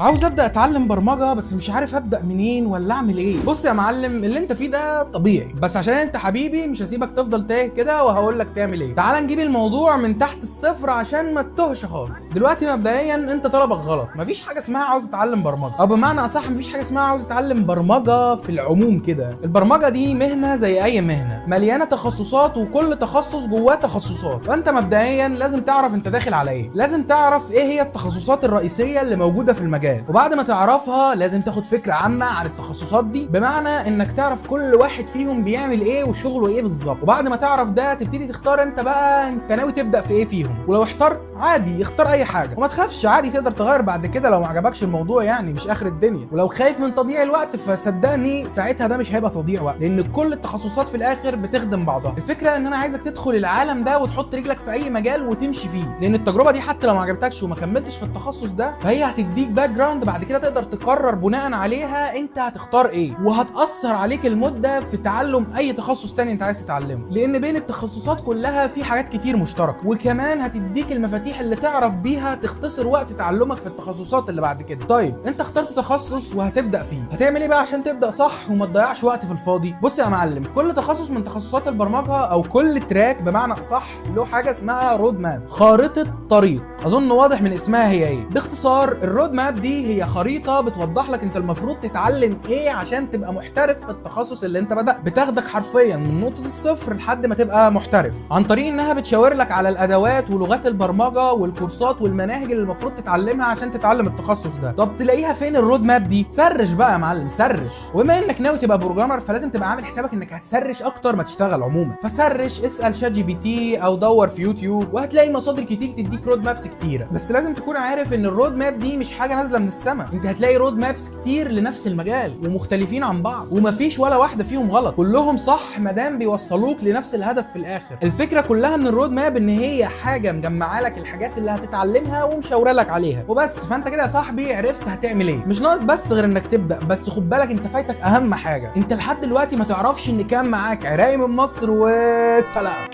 عاوز ابدا اتعلم برمجه بس مش عارف ابدا منين ولا اعمل ايه. بص يا معلم، اللي انت فيه ده طبيعي، بس عشان انت حبيبي مش هسيبك تفضل تايه كده وهقول لك تعمل ايه. تعال نجيب الموضوع من تحت الصفر عشان ما تتوهش خالص. دلوقتي مبدئيا انت طلبك غلط، مفيش حاجه اسمها عاوز اتعلم برمجه، او بمعنى اصح مفيش حاجه اسمها عاوز اتعلم برمجه في العموم كده. البرمجه دي مهنه زي اي مهنه، مليانه تخصصات وكل تخصص جواه تخصصات، فانت مبدئيا لازم تعرف انت داخل على ايه، لازم تعرف ايه هي التخصصات الرئيسيه اللي موجوده في المجال، وبعد ما تعرفها لازم تاخد فكره عامه عن التخصصات دي، بمعنى انك تعرف كل واحد فيهم بيعمل ايه وشغله ايه بالظبط. وبعد ما تعرف ده تبتدي تختار انت بقى انت ناوي تبدا في ايه فيهم، ولو احترت عادي اختار اي حاجه وما تخافش، عادي تقدر تغير بعد كده لو ما عجبكش الموضوع، يعني مش اخر الدنيا. ولو خايف من تضييع الوقت فصدقني ساعتها ده مش هيبقى تضييع وقت، لان كل التخصصات في الاخر بتخدم بعضها. الفكره ان انا عايزك تدخل العالم ده وتحط رجلك في اي مجال وتمشي فيه، لان التجربه دي حتى لو ما عجبتكش وما كملتش في التخصص ده فهي هتديك باك جراوند بعد كده تقدر تقرر بناء عليها انت هتختار ايه، وهتأثر عليك المدة في تعلم اي تخصص تاني انت عايز تتعلمه، لان بين التخصصات كلها في حاجات كتير مشتركة، وكمان هتديك المفاتيح اللي تعرف بيها تختصر وقت تعلمك في التخصصات اللي بعد كده. طيب انت اخترت تخصص وهتبدأ فيه، هتعمل ايه بقى عشان تبدأ صح وما تضيعش وقت في الفاضي؟ بص يا معلم، كل تخصص من تخصصات البرمجة او كل تراك بمعنى اصح له حاجة اسمها رود ماب، خارطة طريق. اظن واضح من اسمها هي ايه. باختصار الرود ماب دي هي خريطة بتوضح لك انت المفروض تتعلم ايه عشان تبقى محترف في التخصص اللي انت بدأت، بتاخدك حرفيا من نقطة الصفر لحد ما تبقى محترف، عن طريق انها بتشاور لك على الادوات ولغات البرمجة والكورسات والمناهج اللي المفروض تتعلمها عشان تتعلم التخصص ده. طب تلاقيها فين الرود ماب دي؟ سرش بقى يا معلم، سرش. وبما انك ناوي تبقى بروجرامر فلازم تبقى عامل حسابك انك هتسرش اكتر ما تشتغل عموما، فسرش، اسأل شات جي بي تي او دور في يوتيوب وهتلاقي مصادر كتير تديك رود مابس كتيرة. بس لازم تكون عارف ان الرود ماب دي مش حاجة نازلة من السماء، انت هتلاقي رود مابس كتير لنفس المجال ومختلفين عن بعض، ومفيش ولا واحده فيهم غلط، كلهم صح مادام بيوصلوك لنفس الهدف في الاخر. الفكره كلها من الرود ماب ان هي حاجه مجمعه لك الحاجات اللي هتتعلمها ومشاوره لك عليها وبس، فانت كده يا صاحبي عرفت هتعمل ايه. مش ناقص بس غير انك تبدا، بس خد بالك انت فايتك اهم حاجه، انت لحد دلوقتي ما تعرفش ان كان معاك عراقي من مصر، والسلام.